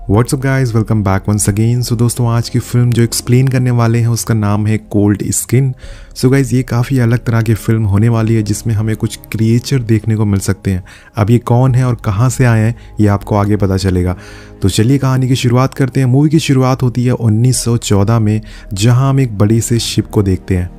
WhatsApp guys, welcome back once again. So दोस्तों, आज की फिल्म जो एक्सप्लेन करने वाले हैं उसका नाम है कोल्ड स्किन। सो गाइस, ये काफ़ी अलग तरह की फिल्म होने वाली है जिसमें हमें कुछ क्रिएचर देखने को मिल सकते हैं। अब ये कौन है और कहाँ से आए हैं ये आपको आगे पता चलेगा। तो चलिए कहानी की शुरुआत करते हैं। मूवी की शुरुआत होती है 1914 में, जहाँ हम एक बड़ी से शिप को देखते हैं।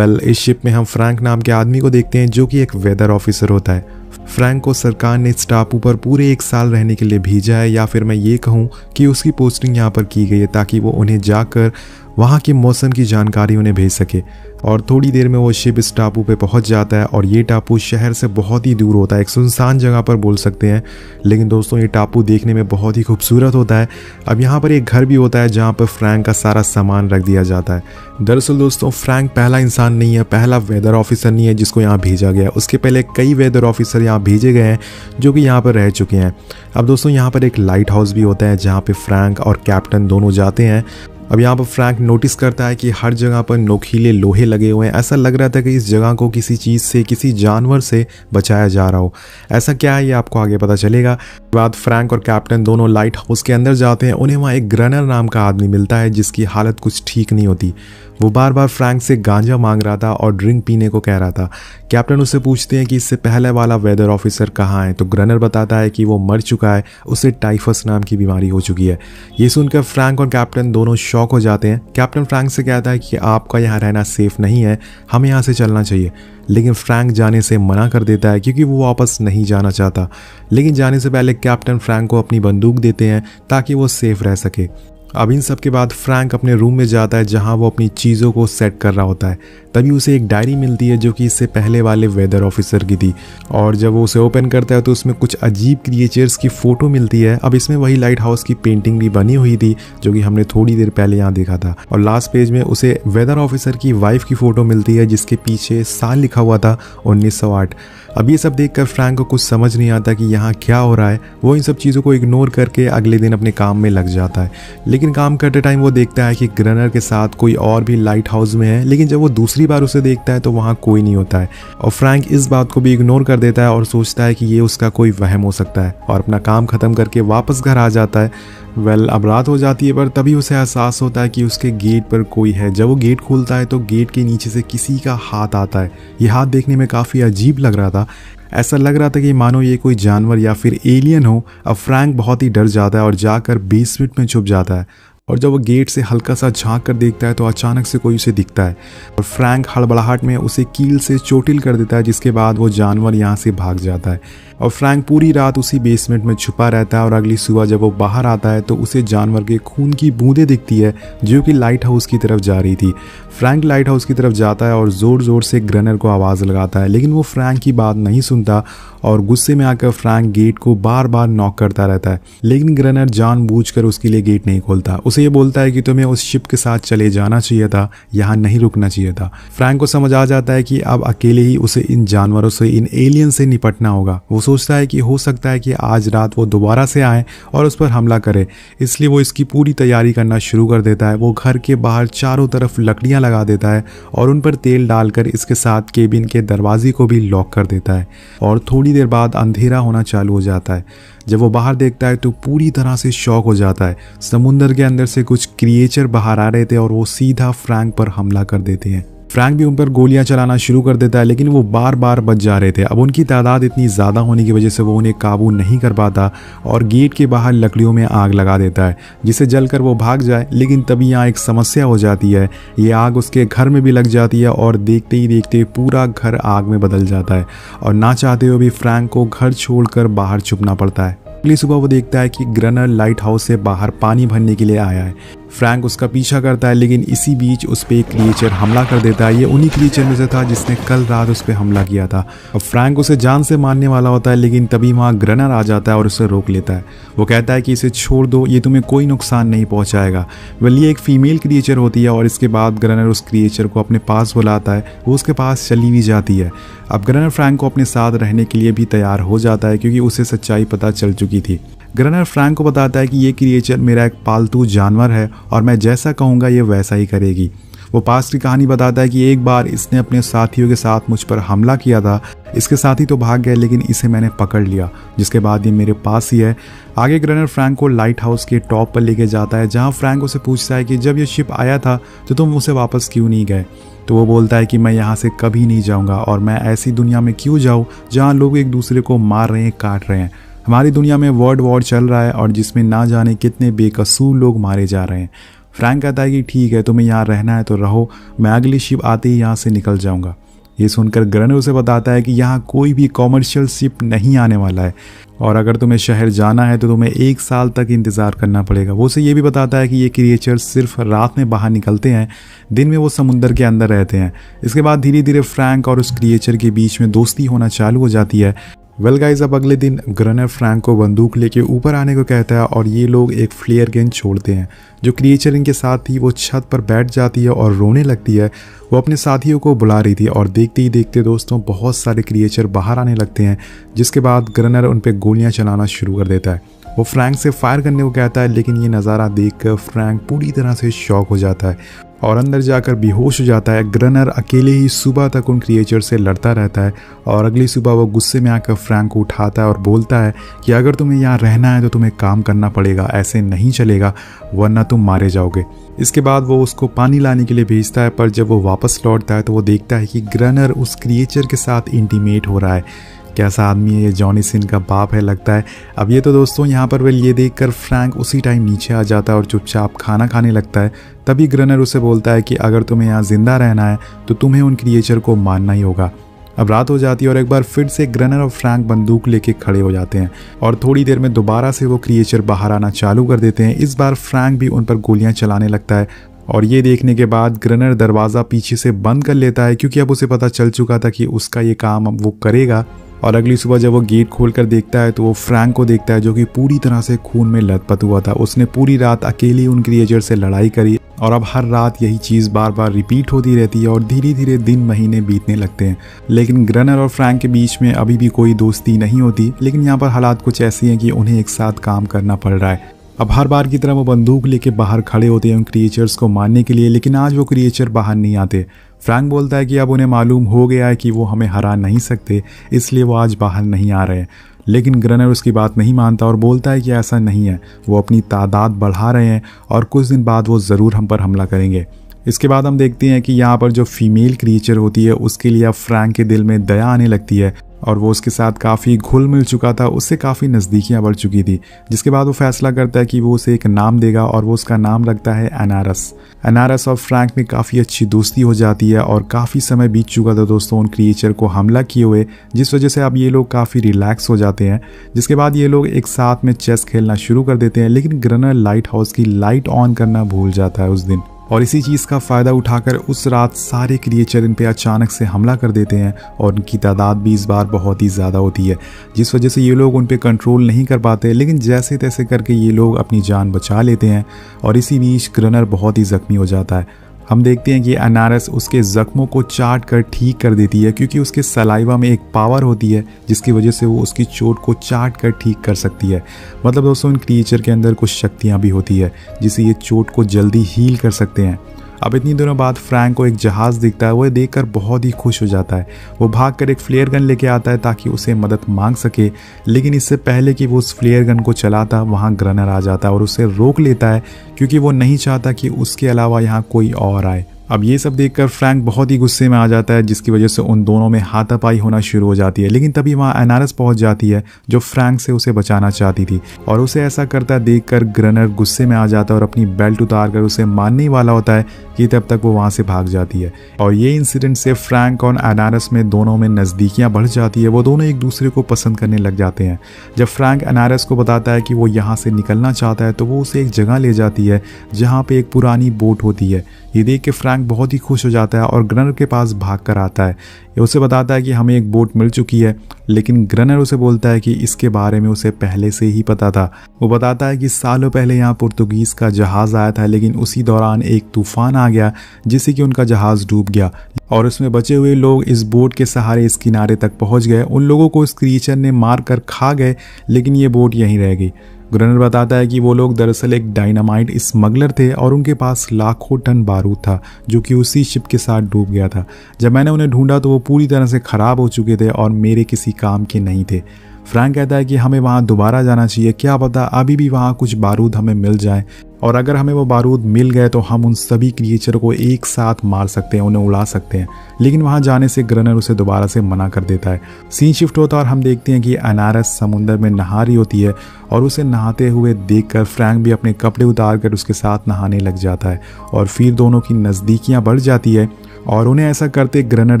इस शिप में हम फ्रैंक नाम के आदमी को देखते हैं जो कि एक वेदर ऑफिसर होता है। फ्रैंक को सरकार ने इस टापू पर पूरे 1 साल रहने के लिए भेजा है, या फिर मैं ये कहूँ कि उसकी पोस्टिंग यहाँ पर की गई है ताकि वो उन्हें जाकर वहाँ के मौसम की जानकारी उन्हें भेज सके। और थोड़ी देर में वो शिप इस टापू पे पहुँच जाता है और ये टापू शहर से बहुत ही दूर होता है, एक सुनसान जगह पर बोल सकते हैं। लेकिन दोस्तों, ये टापू देखने में बहुत ही खूबसूरत होता है। अब यहाँ पर एक घर भी होता है जहाँ पर फ्रैंक का सारा सामान रख दिया जाता है। दरअसल दोस्तों, फ्रैंक पहला इंसान नहीं है, पहला वेदर ऑफिसर नहीं है जिसको यहाँ भेजा गया है। उसके पहले कई वेदर ऑफिसर यहाँ भेजे गए हैं जो कि यहाँ पर रह चुके हैं। अब दोस्तों, यहाँ पर एक लाइट हाउस भी होता है जहाँ पे फ्रैंक और कैप्टन दोनों जाते हैं। अब यहाँ पर फ्रैंक नोटिस करता है कि हर जगह पर नोकीले लोहे लगे हुए हैं। ऐसा लग रहा था कि इस जगह को किसी चीज़ से, किसी जानवर से बचाया जा रहा हो। ऐसा क्या है ये आपको आगे पता चलेगा। बाद फ्रैंक और कैप्टन दोनों लाइट हाउस के अंदर जाते हैं। उन्हें वहाँ एक ग्रनर नाम का आदमी मिलता है जिसकी हालत कुछ ठीक नहीं होती। वो बार बार फ्रैंक से गांजा मांग रहा था और ड्रिंक पीने को कह रहा था। कैप्टन उससे पूछते हैं कि इससे पहले वाला वेदर ऑफिसर कहाँ है, तो ग्रनर बताता है कि वो मर चुका है, उसे टाइफस नाम की बीमारी हो चुकी है। ये सुनकर फ्रैंक और कैप्टन दोनों शॉक हो जाते हैं। कैप्टन फ्रैंक से कहता है कि आपका यहाँ रहना सेफ नहीं है, हमें यहाँ से चलना चाहिए। लेकिन फ्रैंक जाने से मना कर देता है क्योंकि वो वापस नहीं जाना चाहता। लेकिन जाने से पहले कैप्टन फ्रैंक को अपनी बंदूक देते हैं ताकि वो सेफ रह सके। अब इन सब के बाद फ्रैंक अपने रूम में जाता है जहां वो अपनी चीज़ों को सेट कर रहा होता है। तभी उसे एक डायरी मिलती है जो कि इससे पहले वाले वेदर ऑफिसर की थी। और जब वो उसे ओपन करता है तो उसमें कुछ अजीब क्रिएचर्स की फ़ोटो मिलती है। अब इसमें वही लाइट हाउस की पेंटिंग भी बनी हुई थी जो कि हमने थोड़ी देर पहले यहाँ देखा था। और लास्ट पेज में उसे वेदर ऑफिसर की वाइफ की फ़ोटो मिलती है जिसके पीछे साल लिखा हुआ था 1908। अब ये सब देखकर फ्रैंक को कुछ समझ नहीं आता कि यहाँ क्या हो रहा है। वो इन सब चीज़ों को इग्नोर करके अगले दिन अपने काम में लग जाता है। लेकिन काम करते टाइम वो देखता है कि ग्रनर के साथ कोई और भी लाइट हाउस में है, लेकिन जब वो दूसरी बार उसे देखता है तो वहाँ कोई नहीं होता है। और फ्रैंक इस बात को भी इग्नोर कर देता है और सोचता है कि ये उसका कोई वहम हो सकता है और अपना काम ख़त्म करके वापस घर आ जाता है। अब रात हो जाती है, पर तभी उसे एहसास होता है कि उसके गेट पर कोई है। जब वो गेट खोलता है तो गेट के नीचे से किसी का हाथ आता है। ये हाथ देखने में काफ़ी अजीब लग रहा था। ऐसा लग रहा था कि मानो ये कोई जानवर या फिर एलियन हो। अब फ्रैंक बहुत ही डर जाता है और जाकर बेसमेंट में छुप जाता है। और जब वो गेट से हल्का सा झांक कर देखता है तो अचानक से कोई उसे दिखता है और फ्रैंक हड़बड़ाहट में उसे कील से चोटिल कर देता है, जिसके बाद वो जानवर यहाँ से भाग जाता है। और फ्रैंक पूरी रात उसी बेसमेंट में छुपा रहता है और अगली सुबह जब वो बाहर आता है तो उसे जानवर के खून की बूंदें दिखती है जो कि लाइट हाउस की तरफ जा रही थी। फ्रैंक लाइट हाउस की तरफ जाता है और ज़ोर ज़ोर से ग्रनर को आवाज़ लगाता है, लेकिन वो फ्रैंक की बात नहीं सुनता और गुस्से में आकर फ्रैंक गेट को बार बार नॉक करता रहता है। लेकिन ग्रनर जानबूझकर उसके लिए गेट नहीं खोलता। उसे ये बोलता है कि तुम्हें उस शिप के साथ चले जाना चाहिए था, यहाँ नहीं रुकना चाहिए था। फ्रैंक को समझ आ जाता है कि अब अकेले ही उसे इन जानवरों से, इन एलियन से निपटना होगा। वो सोचता है कि हो सकता है कि आज रात वो दोबारा से आए और उस पर हमला करे, इसलिए वो इसकी पूरी तैयारी करना शुरू कर देता है। वो घर के बाहर चारों तरफ लकड़ियां लगा देता है और उन पर तेल डालकर इसके साथ केबिन के दरवाजे को भी लॉक कर देता है। और थोड़ी देर बाद अंधेरा होना चालू हो जाता है। जब वो बाहर देखता है तो पूरी तरह से शॉक हो जाता है। समुंदर के अंदर से कुछ क्रिएचर बाहर आ रहे थे और वो सीधा फ्रैंक पर हमला कर देते हैं। फ्रैंक भी उन पर गोलियां चलाना शुरू कर देता है, लेकिन वो बार बार बच जा रहे थे। अब उनकी तादाद इतनी ज़्यादा होने की वजह से वो उन्हें काबू नहीं कर पाता और गेट के बाहर लकड़ियों में आग लगा देता है जिसे जलकर वो भाग जाए। लेकिन तभी यहाँ एक समस्या हो जाती है। ये आग उसके घर में भी लग जाती है और देखते ही देखते पूरा घर आग में बदल जाता है और ना चाहते हुए भी फ्रैंक को घर छोड़कर बाहर छुपना पड़ता है। अगली सुबह वो देखता है कि ग्रनर लाइट हाउस से बाहर पानी भरने के लिए आया है। फ्रैंक उसका पीछा करता है, लेकिन इसी बीच उस पर एक क्रिएचर हमला कर देता है। ये उन्हीं क्रिएचर में से था जिसने कल रात उस पर हमला किया था। अब फ्रैंक उसे जान से मारने वाला होता है, लेकिन तभी वहाँ ग्रनर आ जाता है और उसे रोक लेता है। वो कहता है कि इसे छोड़ दो, ये तुम्हें कोई नुकसान नहीं पहुँचाएगा। ये एक फीमेल क्रिएचर होती है। और इसके बाद ग्रनर उस क्रिएचर को अपने पास बुलाता है। वो उसके पास चली भी जाती है। अब ग्रनर फ्रैंक को अपने साथ रहने के लिए भी तैयार हो जाता है क्योंकि उसे सच्चाई पता चल चुकी थी। ग्रनर फ्रैंक को बताता है कि ये क्रिएचर मेरा एक पालतू जानवर है और मैं जैसा कहूँगा ये वैसा ही करेगी। वो पास्ट की कहानी बताता है कि एक बार इसने अपने साथियों के साथ मुझ पर हमला किया था, इसके साथ ही तो भाग गए, लेकिन इसे मैंने पकड़ लिया, जिसके बाद ये मेरे पास ही है। आगे ग्रनर फ्रैंक को लाइट हाउस के टॉप पर लेके जाता है, जहाँ फ्रैंक उसे पूछता है कि जब ये शिप आया था तो तुम उसे वापस क्यों नहीं गए। तो वो बोलता है कि मैं यहाँ से कभी नहीं जाऊँगा और मैं ऐसी दुनिया में क्यों जाऊँ जहाँ लोग एक दूसरे को मार रहे हैं, काट रहे हैं। हमारी दुनिया में वर्ल्ड वॉर चल रहा है और जिसमें ना जाने कितने बेकसूर लोग मारे जा रहे हैं। फ्रैंक कहता है कि ठीक है, तुम्हें यहाँ रहना है तो रहो, मैं अगली शिप आते ही यहाँ से निकल जाऊँगा। ये सुनकर ग्रनर उसे बताता है कि यहाँ कोई भी कॉमर्शियल शिप नहीं आने वाला है और अगर तुम्हें शहर जाना है तो तुम्हें 1 साल तक इंतज़ार करना पड़ेगा। वो उसे ये भी बताता है कि ये क्रिएचर सिर्फ रात में बाहर निकलते हैं, दिन में वो समुद्र के अंदर रहते हैं। इसके बाद धीरे धीरे फ्रैंक और उस क्रिएचर के बीच में दोस्ती होना चालू हो जाती है। वेल गाइस, अब अगले दिन ग्रनर फ्रैंक को बंदूक लेके ऊपर आने को कहता है और ये लोग एक फ्लेयर गन छोड़ते हैं। जो क्रिएचर इनके साथ थी वो छत पर बैठ जाती है और रोने लगती है। वो अपने साथियों को बुला रही थी और देखते ही देखते दोस्तों बहुत सारे क्रिएचर बाहर आने लगते हैं, जिसके बाद ग्रनर उन पर गोलियां चलाना शुरू कर देता है। वो फ्रैंक से फायर करने को कहता है, लेकिन ये नज़ारा देखकर फ्रैंक पूरी तरह से शॉक हो जाता है और अंदर जाकर बेहोश हो जाता है। ग्रनर अकेले ही सुबह तक उन क्रिएचर से लड़ता रहता है और अगली सुबह वो गुस्से में आकर फ्रैंक को उठाता है और बोलता है कि अगर तुम्हें यहाँ रहना है तो तुम्हें काम करना पड़ेगा, ऐसे नहीं चलेगा वरना तुम मारे जाओगे। इसके बाद वो उसको पानी लाने के लिए भेजता है, पर जब वो वापस लौटता है तो वो देखता है कि ग्रनर उस क्रिएचर के साथ इंटीमेट हो रहा है। कैसा आदमी है ये, जॉनी सिन का बाप है लगता है। अब ये तो दोस्तों यहाँ पर वेल ये देखकर फ्रैंक उसी टाइम नीचे आ जाता है और चुपचाप खाना खाने लगता है। तभी ग्रनर उसे बोलता है कि अगर तुम्हें यहाँ जिंदा रहना है तो तुम्हें उन क्रिएचर को मारना ही होगा। अब रात हो जाती है और एक बार फिर से ग्रनर और फ्रैंक बंदूक लेके खड़े हो जाते हैं और थोड़ी देर में दोबारा से वो क्रिएचर बाहर आना चालू कर देते हैं। इस बार फ्रैंक भी उन पर गोलियां चलाने लगता है और ये देखने के बाद ग्रनर दरवाज़ा पीछे से बंद कर लेता है, क्योंकि अब उसे पता चल चुका था कि उसका ये काम अब वो करेगा। और अगली सुबह जब वो गेट खोलकर देखता है तो वो फ्रैंक को देखता है, जो कि पूरी तरह से खून में लथपथ हुआ था। उसने पूरी रात अकेली उन क्रिएचर से लड़ाई करी और अब हर रात यही चीज़ बार बार रिपीट होती रहती है और धीरे धीरे दिन महीने बीतने लगते हैं। लेकिन ग्रनर और फ्रैंक के बीच में अभी भी कोई दोस्ती नहीं होती। लेकिन यहाँ पर हालात कुछ ऐसी हैं कि उन्हें एक साथ काम करना पड़ रहा है। अब हर बार की तरह वो बंदूक लेके बाहर खड़े होते हैं उन क्रिएचर्स को मारने के लिए, लेकिन आज वो क्रिएचर बाहर नहीं आते। फ्रैंक बोलता है कि अब उन्हें मालूम हो गया है कि वो हमें हरा नहीं सकते, इसलिए वो आज बाहर नहीं आ रहे हैं। लेकिन ग्रनर उसकी बात नहीं मानता और बोलता है कि ऐसा नहीं है, वो अपनी तादाद बढ़ा रहे हैं और कुछ दिन बाद वो ज़रूर हम पर हमला करेंगे। इसके बाद हम देखते हैं कि यहाँ पर जो फीमेल क्रिएचर होती है उसके लिए अब फ्रैंक के दिल में दया आने लगती है और वो उसके साथ काफ़ी घुल मिल चुका था, उससे काफ़ी नज़दीकियाँ बढ़ चुकी थी। जिसके बाद वो फैसला करता है कि वो उसे एक नाम देगा और वो उसका नाम रखता है एनारस। एनारस और फ्रैंक में काफ़ी अच्छी दोस्ती हो जाती है और काफ़ी समय बीत चुका था दोस्तों उन क्रिएचर को हमला किए हुए, जिस वजह से अब ये लोग काफ़ी रिलैक्स हो जाते हैं। जिसके बाद ये लोग एक साथ में चेस खेलना शुरू कर देते हैं, लेकिन ग्रनर लाइट हाउस की लाइट ऑन करना भूल जाता है उस दिन और इसी चीज़ का फ़ायदा उठाकर उस रात सारे क्रिएचर इन पे अचानक से हमला कर देते हैं और उनकी तादाद भी इस बार बहुत ही ज़्यादा होती है, जिस वजह से ये लोग उन पे कंट्रोल नहीं कर पाते। लेकिन जैसे तैसे करके ये लोग अपनी जान बचा लेते हैं और इसी बीच ग्रनर बहुत ही ज़ख्मी हो जाता है। हम देखते हैं कि एनारस उसके ज़ख्मों को चाट कर ठीक कर देती है, क्योंकि उसके सलाइवा में एक पावर होती है जिसकी वजह से वो उसकी चोट को चाट कर ठीक कर सकती है। मतलब दोस्तों इन क्रिएचर के अंदर कुछ शक्तियाँ भी होती है जिससे ये चोट को जल्दी हील कर सकते हैं। अब इतनी दिनों बाद फ्रैंक को एक जहाज़ दिखता है, वो देखकर बहुत ही खुश हो जाता है। वो भागकर एक फ्लेयर गन लेके आता है ताकि उसे मदद मांग सके, लेकिन इससे पहले कि वो उस फ्लेयर गन को चलाता वहाँ ग्रनर आ जाता है और उसे रोक लेता है, क्योंकि वो नहीं चाहता कि उसके अलावा यहाँ कोई और आए। अब ये सब देखकर फ्रैंक बहुत ही गुस्से में आ जाता है, जिसकी वजह से उन दोनों में हाथापाई होना शुरू हो जाती है। लेकिन तभी वहाँ एनारस पहुंच जाती है जो फ्रैंक से उसे बचाना चाहती थी और उसे ऐसा करता देखकर ग्रनर गुस्से में आ जाता है और अपनी बेल्ट उतार कर उसे मारने वाला होता है कि तब तक वो वहाँ से भाग जाती है। और ये इंसिडेंट से फ्रैंक और एनारस में दोनों में नज़दीकियाँ बढ़ जाती है, वो दोनों एक दूसरे को पसंद करने लग जाते हैं। जब फ्रैंक एनारस को बताता है कि वो यहाँ से निकलना चाहता है तो वो उसे एक जगह ले जाती है जहाँ पे एक पुरानी बोट होती है। ये देख के फ्रैंक बहुत ही खुश हो जाता है और ग्रनर के पास भाग कर आता है। ये उसे बताता है कि हमें एक बोट मिल चुकी है, लेकिन ग्रनर उसे बोलता है कि इसके बारे में उसे पहले से ही पता था। वो बताता है कि सालों पहले यहाँ पुर्तगीज़ का जहाज़ आया था, लेकिन उसी दौरान एक तूफान आ गया जिससे कि उनका जहाज़ डूब गया और उसमें बचे हुए लोग इस बोट के सहारे इस किनारे तक पहुँच गए। उन लोगों को इस क्रीचर ने मार कर खा गए, लेकिन ये बोट यहीं रह गई। ग्रनर बताता है कि वो लोग दरअसल एक डायनामाइट स्मगलर थे और उनके पास लाखों टन बारूद था जो कि उसी शिप के साथ डूब गया था। जब मैंने उन्हें ढूंढा तो वो पूरी तरह से ख़राब हो चुके थे और मेरे किसी काम के नहीं थे। फ्रैंक कहता है कि हमें वहाँ दोबारा जाना चाहिए, क्या पता अभी भी वहाँ कुछ बारूद हमें मिल जाए, और अगर हमें वो बारूद मिल गए तो हम उन सभी क्रिएचर को एक साथ मार सकते हैं, उन्हें उड़ा सकते हैं। लेकिन वहाँ जाने से ग्रनर उसे दोबारा से मना कर देता है। सीन शिफ्ट होता है और हम देखते हैं कि अनारस समुंदर में नहा रही होती है और उसे नहाते हुए देखकर फ्रैंक भी अपने कपड़े उतार कर उसके साथ नहाने लग जाता है और फिर दोनों की नज़दीकियाँ बढ़ जाती है और उन्हें ऐसा करते ग्रनर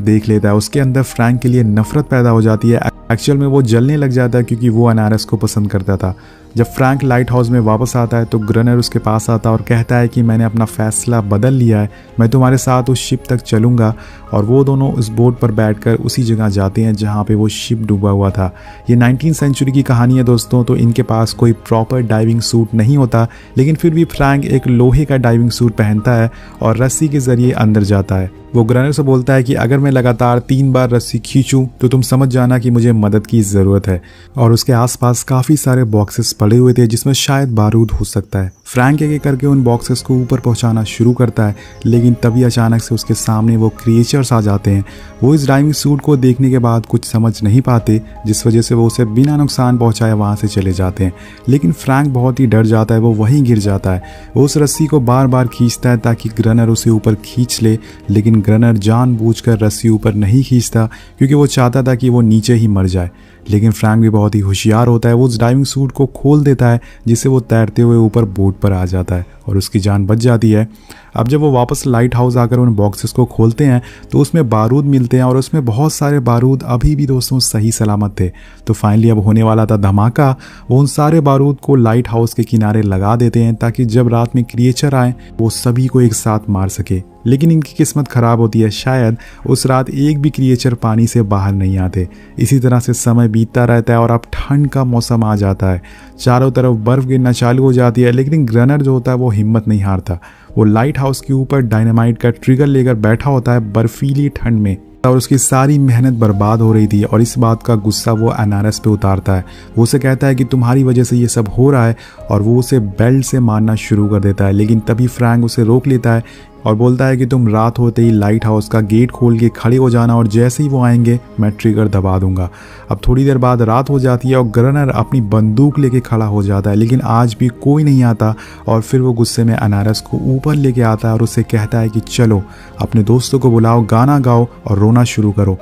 देख लेता है। उसके अंदर फ्रैंक के लिए नफरत पैदा हो जाती है। एक्चुअल में वो जलने लग जाता है क्योंकि वो अनारस को पसंद करता था। जब फ्रैंक लाइट हाउस में वापस आता है तो ग्रनर उसके पास आता है और कहता है कि मैंने अपना फैसला बदल लिया है, मैं तुम्हारे साथ उस शिप तक चलूँगा। और वो दोनों उस बोट पर बैठकर उसी जगह जाते हैं जहाँ पे वो शिप डूबा हुआ था। ये 19वीं सेंचुरी की कहानी है दोस्तों, तो इनके पास कोई प्रॉपर डाइविंग सूट नहीं होता, लेकिन फिर भी फ्रैंक एक लोहे का डाइविंग सूट पहनता है और रस्सी के ज़रिए अंदर जाता है। वो ग्रनर से बोलता है कि अगर मैं लगातार 3 बार रस्सी खींचूं तो तुम समझ जाना कि मुझे मदद की ज़रूरत है। और उसके आसपास काफ़ी सारे बॉक्सेस पड़े हुए थे जिसमें शायद बारूद हो सकता है। फ्रैंक एक एक करके उन बॉक्सेस को ऊपर पहुंचाना शुरू करता है, लेकिन तभी अचानक से उसके सामने वो क्रिएचर्स आ जाते हैं। वो इस डाइविंग सूट को देखने के बाद कुछ समझ नहीं पाते, जिस वजह से वो उसे बिना नुकसान पहुंचाए वहाँ से चले जाते हैं। लेकिन फ्रैंक बहुत ही डर जाता है, वो वहीं गिर जाता है। वो उस रस्सी को बार बार खींचता है ताकि ग्रनर उसे ऊपर खींच ले, लेकिन ग्रनर जानबूझकर रस्सी ऊपर नहीं खींचता क्योंकि वो चाहता था कि वो नीचे ही मर जाए। लेकिन फ्रैंक भी बहुत ही होशियार होता है, वो उस डाइविंग सूट को खोल देता है जिससे वो तैरते हुए ऊपर बोट पर आ जाता है और उसकी जान बच जाती है। अब जब वो वापस लाइट हाउस आकर उन बॉक्सेस को खोलते हैं तो उसमें बारूद मिलते हैं और उसमें बहुत सारे बारूद अभी भी दोस्तों सही सलामत थे। तो फाइनली अब होने वाला था धमाका। वो उन सारे बारूद को लाइट हाउस के किनारे लगा देते हैं ताकि जब रात में क्रिएचर आए वो सभी को एक साथ मार सके। लेकिन इनकी किस्मत खराब होती है, शायद उस रात एक भी क्रिएचर पानी से बाहर नहीं आते। इसी तरह से समय बीतता रहता है और अब ठंड का मौसम आ जाता है। चारों तरफ बर्फ गिरना चालू हो जाती है, लेकिन ग्रनर जो होता है वो हिम्मत नहीं हारता। वो लाइट हाउस के ऊपर डायनामाइट का ट्रिगर लेकर बैठा होता है बर्फीली ठंड में, और उसकी सारी मेहनत बर्बाद हो रही थी और इस बात का गुस्सा वो अनारस पे उतारता है। वो उसे कहता है कि तुम्हारी वजह से ये सब हो रहा है और वो उसे बेल्ट से मारना शुरू कर देता है। लेकिन तभी फ्रैंक उसे रोक लेता है और बोलता है कि तुम रात होते ही लाइट हाउस का गेट खोल के खड़े हो जाना और जैसे ही वो आएंगे मैं ट्रिगर दबा दूंगा। अब थोड़ी देर बाद रात हो जाती है और ग्रनर अपनी बंदूक लेके खड़ा हो जाता है, लेकिन आज भी कोई नहीं आता। और फिर वो गुस्से में अनारस को ऊपर लेके आता है और उसे कहता है कि चलो अपने दोस्तों को बुलाओ, गाना गाओ और रोना शुरू करो।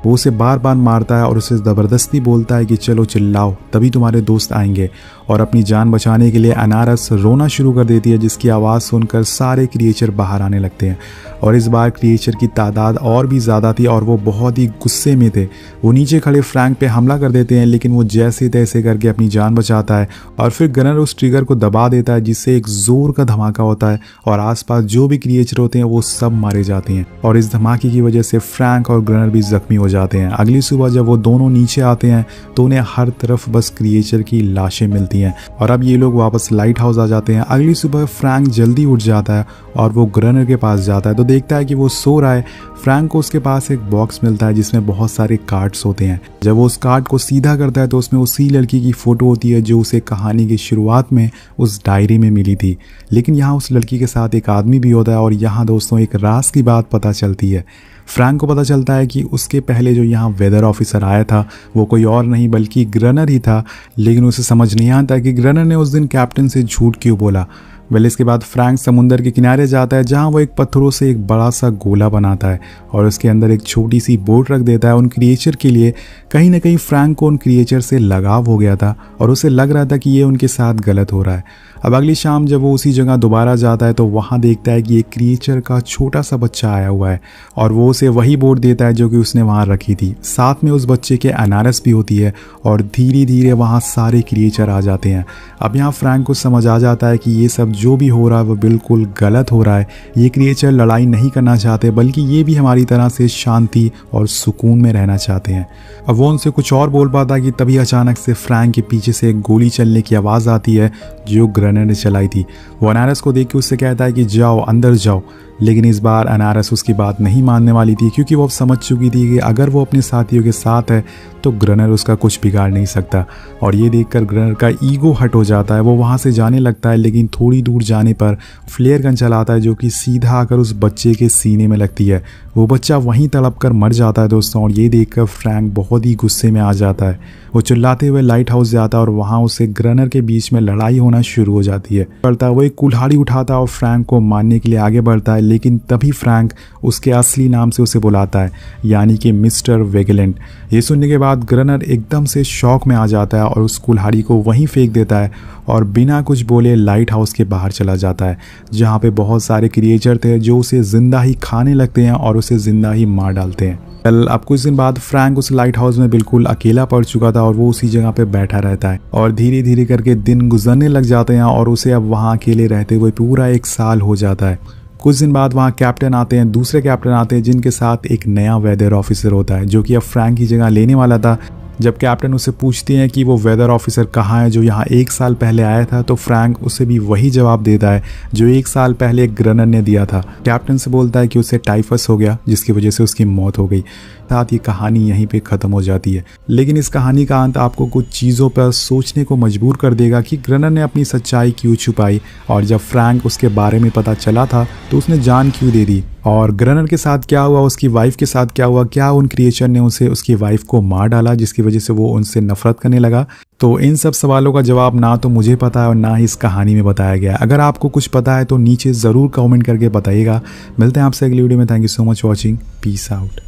वो उसे बार बार मारता है और उसे ज़बरदस्ती बोलता है कि चलो चिल्लाओ तभी तुम्हारे दोस्त आएंगे। और अपनी जान बचाने के लिए अनारस रोना शुरू कर देती है, जिसकी आवाज़ सुनकर सारे क्रिएचर बाहर आने लगते हैं। और इस बार क्रिएचर की तादाद और भी ज़्यादा थी और वो बहुत ही गुस्से में थे। वो नीचे खड़े फ्रैंक पे हमला कर देते हैं, लेकिन वो जैसे तैसे करके अपनी जान बचाता है और फिर गनर उस ट्रिगर को दबा देता है, जिससे एक ज़ोर का धमाका होता है और आसपास जो भी क्रिएचर होते हैं वो सब मारे जाते हैं। और इस धमाके की वजह से फ्रैंक और गनर भी जख्मी हो जाते हैं। अगली सुबह जब वो दोनों नीचे आते हैं तो उन्हें हर तरफ बस क्रिएचर की लाशें मिलती हैं और अब ये लोग वापस लाइट हाउस आ जाते हैं। अगली सुबह फ्रैंक जल्दी उठ जाता है और वो ग्रनर के पास जाता है तो देखता है कि वो सो रहा है। फ्रैंक को उसके पास एक बॉक्स मिलता है जिसमें बहुत सारे कार्ड्स होते हैं। जब वो उस कार्ड को सीधा करता है तो उसमें उसी लड़की की फ़ोटो होती है जो उसे कहानी की शुरुआत में उस डायरी में मिली थी। लेकिन यहाँ उस लड़की के साथ एक आदमी भी होता है और यहाँ दोस्तों एक राज की बात पता चलती है। फ्रैंक को पता चलता है कि उसके पहले जो यहाँ वेदर ऑफिसर आया था वो कोई और नहीं बल्कि ग्रनर ही था। लेकिन उसे समझ नहीं आता कि ग्रनर ने उस दिन कैप्टन से झूठ क्यों बोला। वेल इसके बाद फ्रैंक समुंदर के किनारे जाता है जहाँ वो एक पत्थरों से एक बड़ा सा गोला बनाता है और उसके अंदर एक छोटी सी बोट रख देता है उन क्रिएचर के लिए। कहीं ना कहीं फ्रैंक को उन क्रिएचर से लगाव हो गया था और उसे लग रहा था कि ये उनके साथ गलत हो रहा है। अब अगली शाम जब वो उसी जगह दोबारा जाता है तो वहाँ देखता है कि एक क्रिएचर का छोटा सा बच्चा आया हुआ है और वो उसे वही बोट देता है जो कि उसने वहाँ रखी थी। साथ में उस बच्चे के अनारस भी होती है और धीरे धीरे वहाँ सारे क्रिएचर आ जाते हैं। अब यहाँ फ्रैंक को समझ आ जाता है कि ये सब जो भी हो रहा है वो बिल्कुल गलत हो रहा है। ये क्रिएचर लड़ाई नहीं करना चाहते बल्कि ये भी हमारी तरह से शांति और सुकून में रहना चाहते हैं। अब वो उनसे कुछ और बोल पाता कि तभी अचानक से फ्रैंक के पीछे से एक गोली चलने की आवाज़ आती है जो ग्रनर ने चलाई थी। वो अनारस को देख के उससे कहता है कि जाओ अंदर जाओ। लेकिन इस बार अनारस उसकी बात नहीं मानने वाली थी, क्योंकि वो अब समझ चुकी थी कि अगर वो अपने साथियों के साथ है तो ग्रनर उसका कुछ बिगाड़ नहीं सकता। और ये देखकर ग्रनर का ईगो हट हो जाता है, वो वहाँ से जाने लगता है, लेकिन थोड़ी दूर जाने पर फ्लेयर गन चलाता है जो कि सीधा आकर उस बच्चे के सीने में लगती है। वो बच्चा वहीं तड़प कर मर जाता है दोस्तों। और ये देखकर फ्रैंक बहुत ही गुस्से में आ जाता है। वो चिल्लाते हुए लाइट हाउस जाता है और वहाँ उसे ग्रनर के बीच में लड़ाई होना शुरू हो जाती है। वो एक कुल्हाड़ी उठाता है और फ्रैंक को मारने के लिए आगे बढ़ता है, लेकिन तभी फ्रैंक उसके असली नाम से उसे बुलाता है, यानी कि मिस्टर वेगलेंट। ये सुनने के बाद ग्रनर एकदम से शॉक में आ जाता है और उस कुल्हाड़ी को वहीं फेंक देता है और बिना कुछ बोले लाइट हाउस के बाहर चला जाता है, जहाँ पे बहुत सारे क्रिएचर थे जो उसे जिंदा ही खाने लगते हैं और उसे जिंदा ही मार डालते हैं। अब कुछ दिन बाद फ्रैंक उस लाइट हाउस में बिल्कुल अकेला पड़ चुका था और वो उसी जगह पे बैठा रहता है। और धीरे धीरे करके दिन गुजरने लग जाते हैं और उसे अब वहाँ अकेले रहते हुए पूरा 1 साल हो जाता है। कुछ दिन बाद वहाँ कैप्टन आते हैं, दूसरे कैप्टन आते हैं, जिनके साथ एक नया वेदर ऑफिसर होता है जो कि अब फ्रैंक की जगह लेने वाला था। जब कैप्टन उससे पूछती हैं कि वो वेदर ऑफिसर कहाँ है जो यहाँ 1 साल पहले आया था, तो फ्रैंक उसे भी वही जवाब देता है जो 1 साल पहले ग्रनर ने दिया था। कैप्टन से बोलता है कि उसे टाइफस हो गया, जिसकी वजह से उसकी मौत हो गई। साथ ये कहानी यहीं पे ख़त्म हो जाती है। लेकिन इस कहानी का अंत आपको कुछ चीज़ों पर सोचने को मजबूर कर देगा कि ग्रनर ने अपनी सच्चाई क्यों छुपाई, और जब फ्रैंक उसके बारे में पता चला था तो उसने जान क्यों दे दी, और ग्रनर के साथ क्या हुआ, उसकी वाइफ के साथ क्या हुआ, क्या उन क्रिएचर ने उसे उसकी वाइफ को मार डाला जिसकी वजह से वो उनसे नफरत करने लगा। तो इन सब सवालों का जवाब ना तो मुझे पता है और ना ही इस कहानी में बताया गया। अगर आपको कुछ पता है तो नीचे ज़रूर कमेंट करके बताइएगा। मिलते हैं आपसे अगली वीडियो में। Thank you so much watching. Peace out.